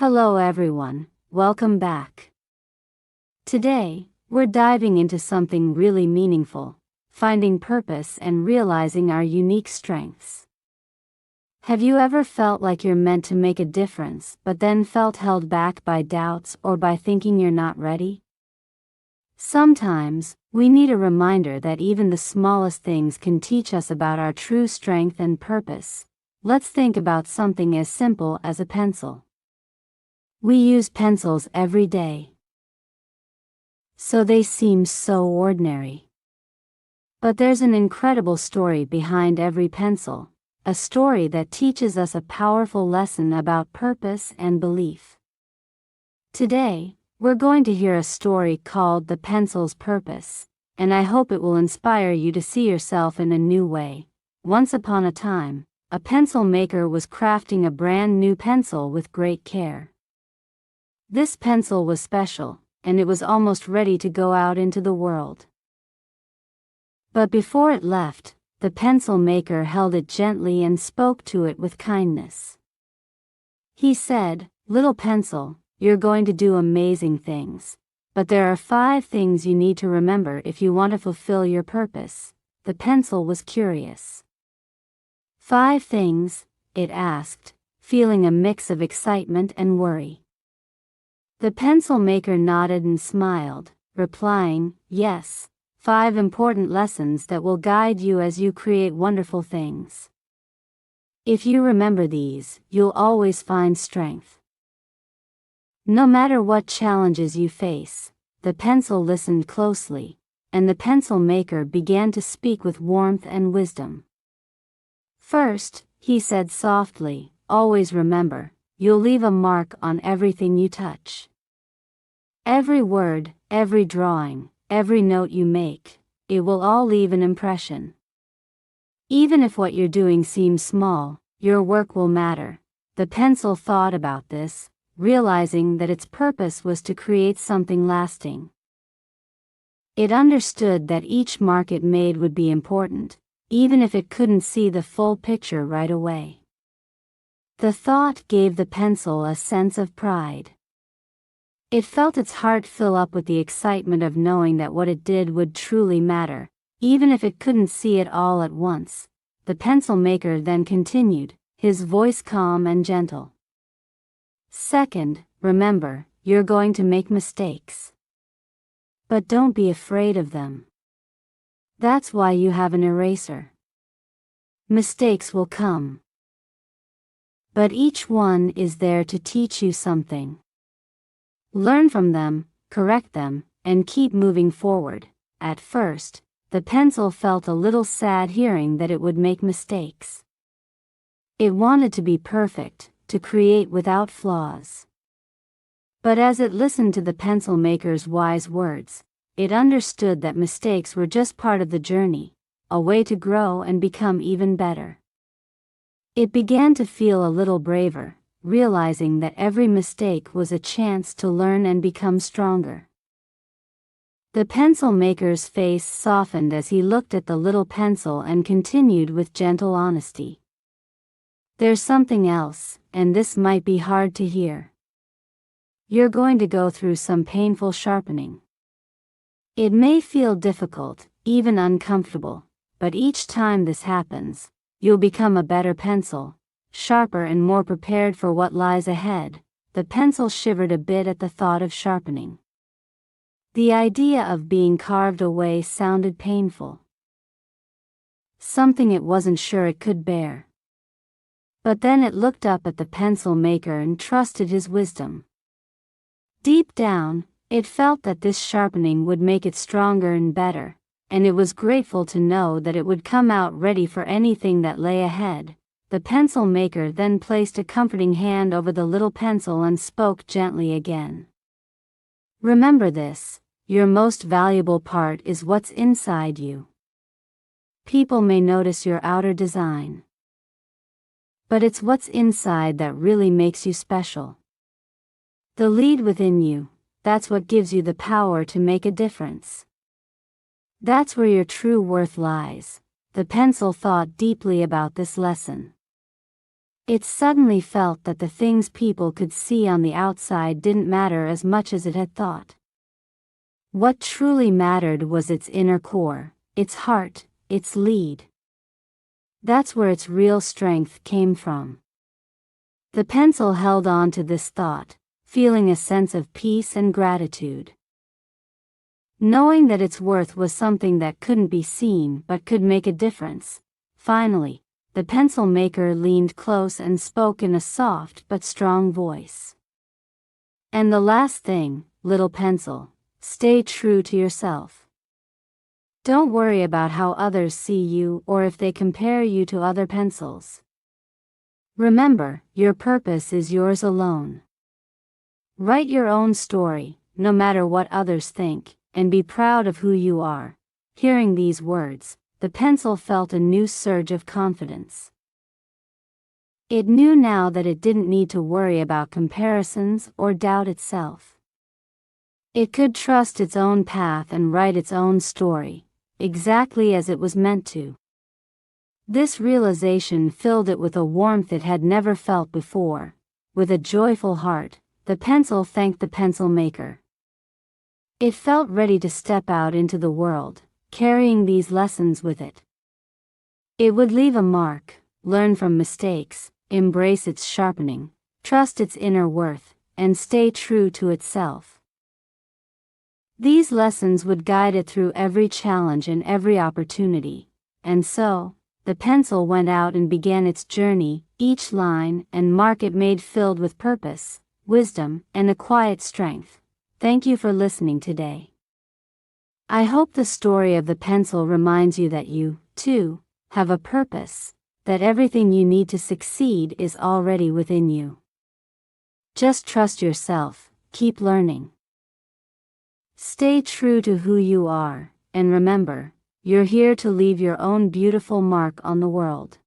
Hello everyone, welcome back. Today, we're diving into something really meaningful, finding purpose and realizing our unique strengths. Have you ever felt like you're meant to make a difference but then felt held back by doubts or by thinking you're not ready? Sometimes, we need a reminder that even the smallest things can teach us about our true strength and purpose. Let's think about something as simple as a pencil. We use pencils every day, so they seem so ordinary. But there's an incredible story behind every pencil, a story that teaches us a powerful lesson about purpose and belief. Today, we're going to hear a story called The Pencil's Purpose, and I hope it will inspire you to see yourself in a new way. Once upon a time, a pencil maker was crafting a brand new pencil with great care. This pencil was special, and it was almost ready to go out into the world. But before it left, the pencil maker held it gently and spoke to it with kindness. He said, "Little pencil, you're going to do amazing things. But there are 5 things you need to remember if you want to fulfill your purpose." The pencil was curious. 5 things, it asked, feeling a mix of excitement and worry. The pencil maker nodded and smiled, replying, "Yes, 5 important lessons that will guide you as you create wonderful things. If you remember these, you'll always find strength." No matter what challenges you face, the pencil listened closely, and the pencil maker began to speak with warmth and wisdom. "First," he said softly, "always remember, you'll leave a mark on everything you touch. Every word, every drawing, every note you make, it will all leave an impression. Even if what you're doing seems small, your work will matter." The pencil thought about this, realizing that its purpose was to create something lasting. It understood that each mark it made would be important, even if it couldn't see the full picture right away. The thought gave the pencil a sense of pride. It felt its heart fill up with the excitement of knowing that what it did would truly matter, even if it couldn't see it all at once. The pencil maker then continued, his voice calm and gentle. "Second, remember, you're going to make mistakes. But don't be afraid of them. That's why you have an eraser. Mistakes will come, but each one is there to teach you something. Learn from them, correct them, and keep moving forward." At first, the pencil felt a little sad hearing that it would make mistakes. It wanted to be perfect, to create without flaws. But as it listened to the pencil maker's wise words, it understood that mistakes were just part of the journey, a way to grow and become even better. It began to feel a little braver, realizing that every mistake was a chance to learn and become stronger. The pencil maker's face softened as he looked at the little pencil and continued with gentle honesty. "There's something else, and this might be hard to hear. You're going to go through some painful sharpening. It may feel difficult, even uncomfortable, but each time this happens, you'll become a better pencil, sharper and more prepared for what lies ahead." The pencil shivered a bit at the thought of sharpening. The idea of being carved away sounded painful. Something it wasn't sure it could bear. But then it looked up at the pencil maker and trusted his wisdom. Deep down, it felt that this sharpening would make it stronger and better, and it was grateful to know that it would come out ready for anything that lay ahead. The pencil maker then placed a comforting hand over the little pencil and spoke gently again. "Remember this, your most valuable part is what's inside you. People may notice your outer design, but it's what's inside that really makes you special. The lead within you, that's what gives you the power to make a difference. That's where your true worth lies." The pencil thought deeply about this lesson. It suddenly felt that the things people could see on the outside didn't matter as much as it had thought. What truly mattered was its inner core, its heart, its lead. That's where its real strength came from. The pencil held on to this thought, feeling a sense of peace and gratitude. Knowing that its worth was something that couldn't be seen but could make a difference. Finally, the pencil maker leaned close and spoke in a soft but strong voice. And the last thing, little pencil, stay true to yourself. Don't worry about how others see you or if they compare you to other pencils. Remember, your purpose is yours alone. Write your own story, no matter what others think, and be proud of who you are. Hearing these words, the pencil felt a new surge of confidence. It knew now that it didn't need to worry about comparisons or doubt itself. It could trust its own path and write its own story, exactly as it was meant to. This realization filled it with a warmth it had never felt before. With a joyful heart, the pencil thanked the pencil maker. It felt ready to step out into the world, carrying these lessons with it. It would leave a mark, learn from mistakes, embrace its sharpening, trust its inner worth, and stay true to itself. These lessons would guide it through every challenge and every opportunity, and so, the pencil went out and began its journey, each line and mark it made filled with purpose, wisdom, and a quiet strength. Thank you for listening today. I hope the story of the pencil reminds you that you, too, have a purpose, that everything you need to succeed is already within you. Just trust yourself, keep learning. Stay true to who you are, and remember, you're here to leave your own beautiful mark on the world.